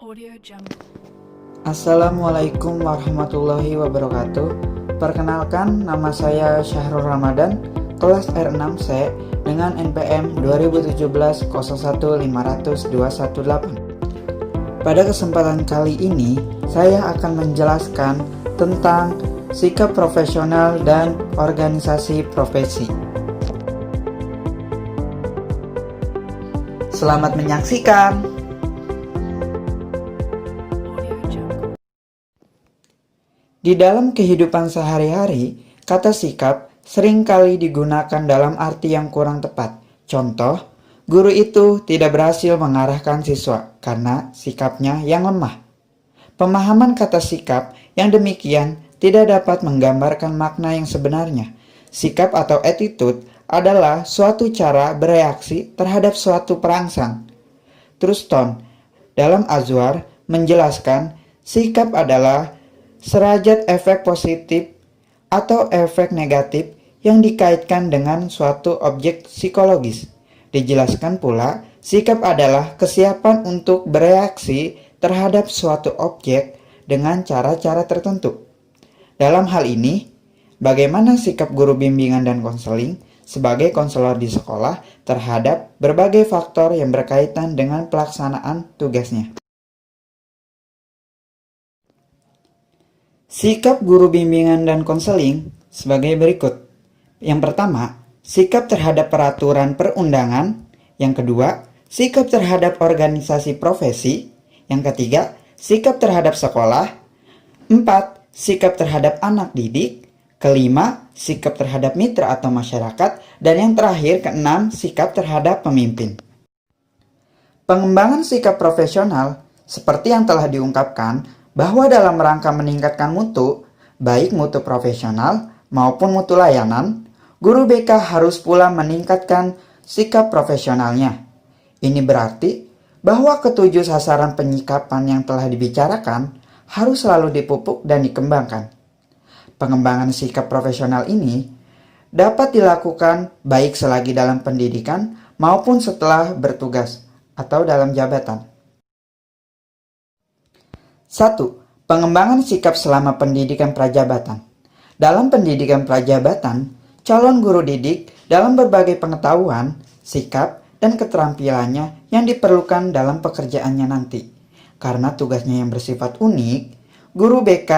Audio Jungle. Assalamualaikum warahmatullahi wabarakatuh. Perkenalkan, nama saya Syahrul Ramadan, kelas R6C dengan NPM 2017-01-50218. Pada kesempatan kali ini, saya akan menjelaskan tentang sikap profesional dan organisasi profesi. Selamat menyaksikan. Audio Jungle. Di dalam kehidupan sehari-hari, kata sikap sering kali digunakan dalam arti yang kurang tepat. Contoh, guru itu tidak berhasil mengarahkan siswa karena sikapnya yang lemah. Pemahaman kata sikap yang demikian tidak dapat menggambarkan makna yang sebenarnya. Sikap atau attitude adalah suatu cara bereaksi terhadap suatu perangsang. Truston dalam Azwar menjelaskan sikap adalah serajat efek positif atau efek negatif yang dikaitkan dengan suatu objek psikologis. Dijelaskan pula, sikap adalah kesiapan untuk bereaksi terhadap suatu objek dengan cara-cara tertentu. Dalam hal ini, bagaimana sikap guru bimbingan dan konseling sebagai konselor di sekolah terhadap berbagai faktor yang berkaitan dengan pelaksanaan tugasnya. Sikap guru bimbingan dan konseling sebagai berikut. Yang pertama, sikap terhadap peraturan perundangan. Yang kedua, sikap terhadap organisasi profesi. Yang ketiga, sikap terhadap sekolah. 4. Sikap terhadap anak didik. Kelima, sikap terhadap mitra atau masyarakat. Dan yang terakhir, keenam, sikap terhadap pemimpin. Pengembangan sikap profesional, seperti yang telah diungkapkan, bahwa dalam rangka meningkatkan mutu, baik mutu profesional maupun mutu layanan, guru BK harus pula meningkatkan sikap profesionalnya. Ini berarti bahwa ketujuh sasaran penyikapan yang telah dibicarakan harus selalu dipupuk dan dikembangkan. Pengembangan sikap profesional ini dapat dilakukan baik selagi dalam pendidikan maupun setelah bertugas atau dalam jabatan. 1. Pengembangan sikap selama pendidikan prajabatan. Dalam pendidikan prajabatan, calon guru didik dalam berbagai pengetahuan, sikap, dan keterampilannya yang diperlukan dalam pekerjaannya nanti. Karena tugasnya yang bersifat unik, guru BK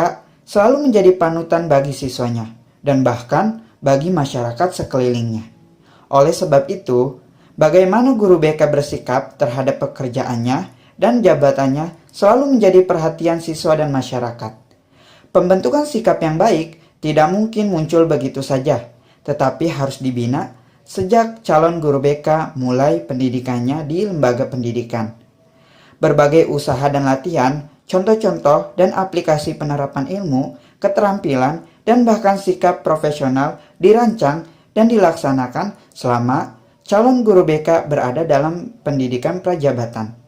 selalu menjadi panutan bagi siswanya dan bahkan bagi masyarakat sekelilingnya. Oleh sebab itu, bagaimana guru BK bersikap terhadap pekerjaannya dan jabatannya selalu menjadi perhatian siswa dan masyarakat. Pembentukan sikap yang baik tidak mungkin muncul begitu saja, tetapi harus dibina sejak calon guru BK mulai pendidikannya di lembaga pendidikan. Berbagai usaha dan latihan, contoh-contoh dan aplikasi penerapan ilmu, keterampilan, dan bahkan sikap profesional dirancang dan dilaksanakan selama calon guru BK berada dalam pendidikan prajabatan.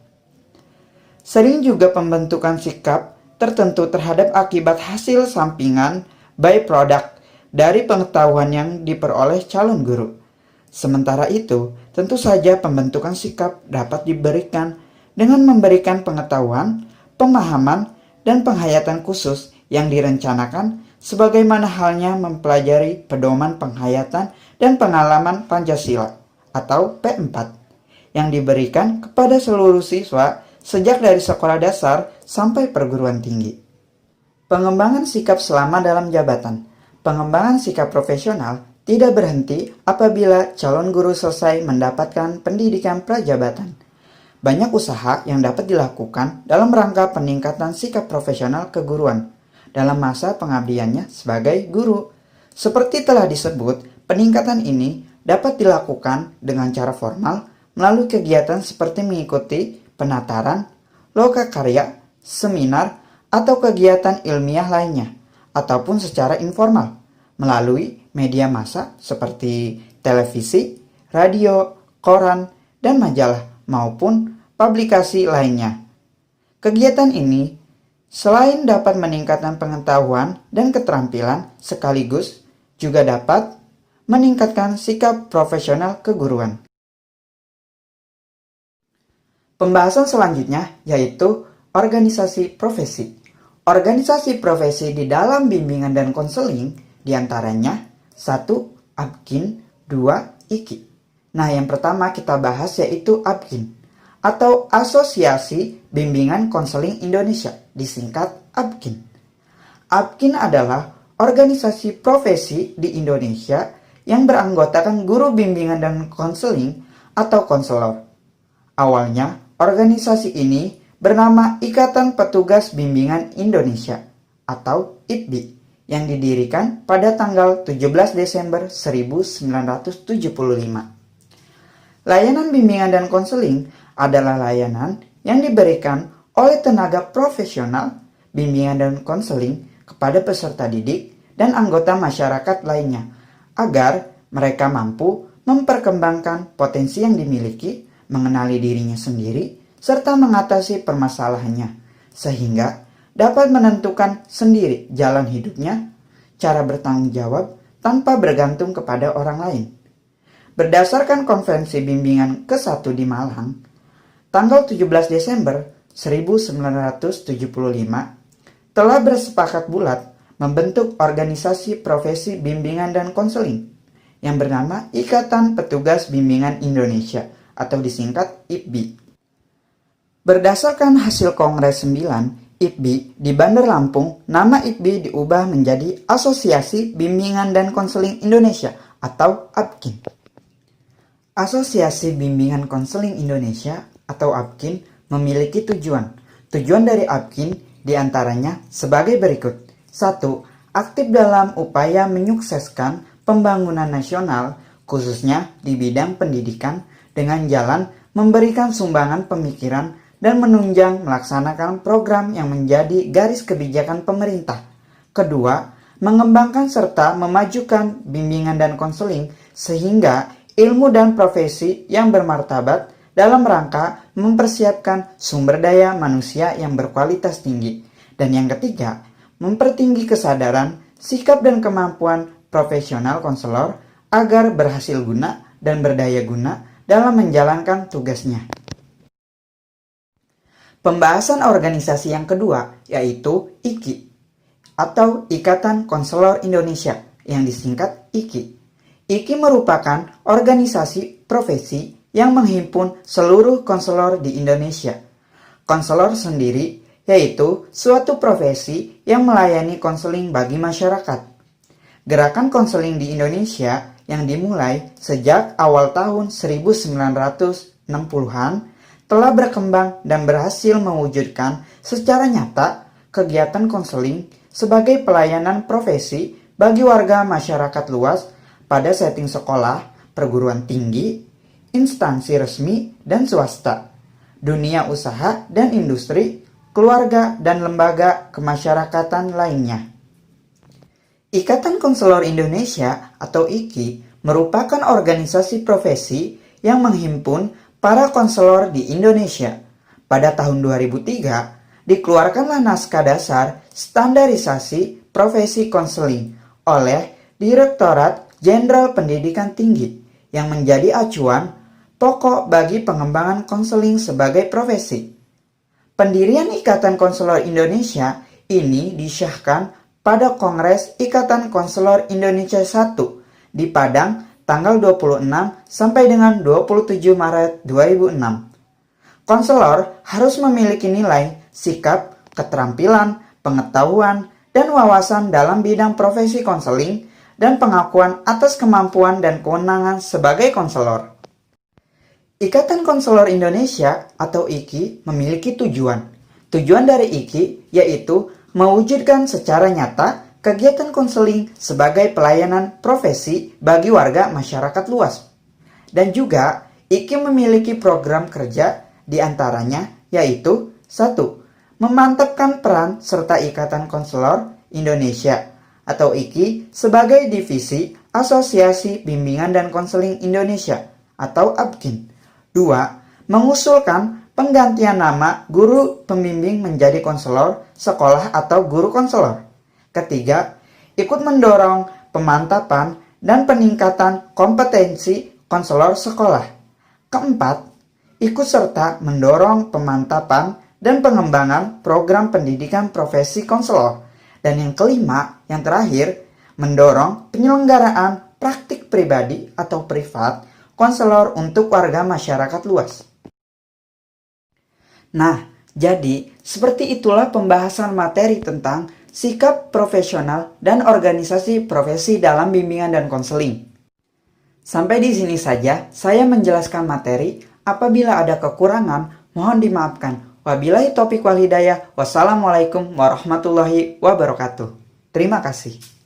Sering juga pembentukan sikap tertentu terhadap akibat hasil sampingan byproduct dari pengetahuan yang diperoleh calon guru. Sementara itu, tentu saja pembentukan sikap dapat diberikan dengan memberikan pengetahuan, pemahaman, dan penghayatan khusus yang direncanakan sebagaimana halnya mempelajari pedoman penghayatan dan pengalaman Pancasila atau P4 yang diberikan kepada seluruh siswa sejak dari sekolah dasar sampai perguruan tinggi. Pengembangan sikap selama dalam jabatan. Pengembangan sikap profesional tidak berhenti apabila calon guru selesai mendapatkan pendidikan prajabatan. Banyak usaha yang dapat dilakukan dalam rangka peningkatan sikap profesional keguruan dalam masa pengabdiannya sebagai guru. Seperti telah disebut, peningkatan ini dapat dilakukan dengan cara formal melalui kegiatan seperti mengikuti penataran, lokakarya, seminar, atau kegiatan ilmiah lainnya, ataupun secara informal melalui media massa seperti televisi, radio, koran, dan majalah maupun publikasi lainnya. Kegiatan ini selain dapat meningkatkan pengetahuan dan keterampilan sekaligus juga dapat meningkatkan sikap profesional keguruan. Pembahasan selanjutnya yaitu organisasi profesi. Organisasi profesi di dalam bimbingan dan konseling diantaranya 1. ABKIN, 2. IKI. Nah, yang pertama kita bahas yaitu ABKIN atau Asosiasi Bimbingan Konseling Indonesia, disingkat ABKIN. ABKIN adalah organisasi profesi di Indonesia yang beranggotakan guru bimbingan dan konseling atau konselor. Awalnya, organisasi ini bernama Ikatan Petugas Bimbingan Indonesia atau IPBI yang didirikan pada tanggal 17 Desember 1975. Layanan bimbingan dan konseling adalah layanan yang diberikan oleh tenaga profesional bimbingan dan konseling kepada peserta didik dan anggota masyarakat lainnya agar mereka mampu memperkembangkan potensi yang dimiliki, mengenali dirinya sendiri, serta mengatasi permasalahannya, sehingga dapat menentukan sendiri jalan hidupnya, cara bertanggung jawab tanpa bergantung kepada orang lain. Berdasarkan Konferensi Bimbingan ke-1 di Malang, tanggal 17 Desember 1975, telah bersepakat bulat membentuk organisasi profesi bimbingan dan konseling yang bernama Ikatan Petugas Bimbingan Indonesia atau disingkat IPBI. Berdasarkan hasil Kongres 9, IPBI di Bandar Lampung, nama IPBI diubah menjadi Asosiasi Bimbingan dan Konseling Indonesia atau ABKIN. Asosiasi Bimbingan Konseling Indonesia atau ABKIN memiliki tujuan. Tujuan dari ABKIN diantaranya sebagai berikut. 1. Aktif dalam upaya menyukseskan pembangunan nasional, khususnya di bidang pendidikan, dengan jalan memberikan sumbangan pemikiran dan menunjang melaksanakan program yang menjadi garis kebijakan pemerintah. Kedua, mengembangkan serta memajukan bimbingan dan konseling sehingga ilmu dan profesi yang bermartabat dalam rangka mempersiapkan sumber daya manusia yang berkualitas tinggi. Dan yang ketiga, mempertinggi kesadaran, sikap dan kemampuan profesional konselor agar berhasil guna dan berdaya guna dalam menjalankan tugasnya. Pembahasan organisasi yang kedua yaitu IKI atau Ikatan Konselor Indonesia yang disingkat IKI. IKI merupakan organisasi profesi yang menghimpun seluruh konselor di Indonesia. Konselor sendiri yaitu suatu profesi yang melayani konseling bagi masyarakat. Gerakan konseling di Indonesia yang dimulai sejak awal tahun 1960-an telah berkembang dan berhasil mewujudkan secara nyata kegiatan konseling sebagai pelayanan profesi bagi warga masyarakat luas pada setting sekolah, perguruan tinggi, instansi resmi dan swasta, dunia usaha dan industri, keluarga dan lembaga kemasyarakatan lainnya. Ikatan Konselor Indonesia atau IKI merupakan organisasi profesi yang menghimpun para konselor di Indonesia. Pada tahun 2003, dikeluarkanlah naskah dasar standarisasi profesi konseling oleh Direktorat Jenderal Pendidikan Tinggi yang menjadi acuan pokok bagi pengembangan konseling sebagai profesi. Pendirian Ikatan Konselor Indonesia ini disahkan pada Kongres Ikatan Konselor Indonesia 1 di Padang tanggal 26 sampai dengan 27 Maret 2006. Konselor harus memiliki nilai, sikap, keterampilan, pengetahuan, dan wawasan dalam bidang profesi konseling dan pengakuan atas kemampuan dan kewenangan sebagai konselor. Ikatan Konselor Indonesia atau IKI memiliki tujuan. Tujuan dari IKI yaitu mewujudkan secara nyata kegiatan konseling sebagai pelayanan profesi bagi warga masyarakat luas. Dan juga, IKI memiliki program kerja diantaranya yaitu 1. Memantapkan peran serta Ikatan Konselor Indonesia atau IKI sebagai divisi Asosiasi Bimbingan dan Konseling Indonesia atau ABKIN. 2. Mengusulkan penggantian nama guru pembimbing menjadi konselor sekolah atau guru konselor. Ketiga, ikut mendorong pemantapan dan peningkatan kompetensi konselor sekolah. Keempat, ikut serta mendorong pemantapan dan pengembangan program pendidikan profesi konselor. Dan yang kelima, yang terakhir, mendorong penyelenggaraan praktik pribadi atau privat konselor untuk warga masyarakat luas. Nah, jadi seperti itulah pembahasan materi tentang sikap profesional dan organisasi profesi dalam bimbingan dan konseling. Sampai di sini saja saya menjelaskan materi. Apabila ada kekurangan, mohon dimaafkan. Wabillahi taufiq wal hidayah. Wassalamualaikum warahmatullahi wabarakatuh. Terima kasih.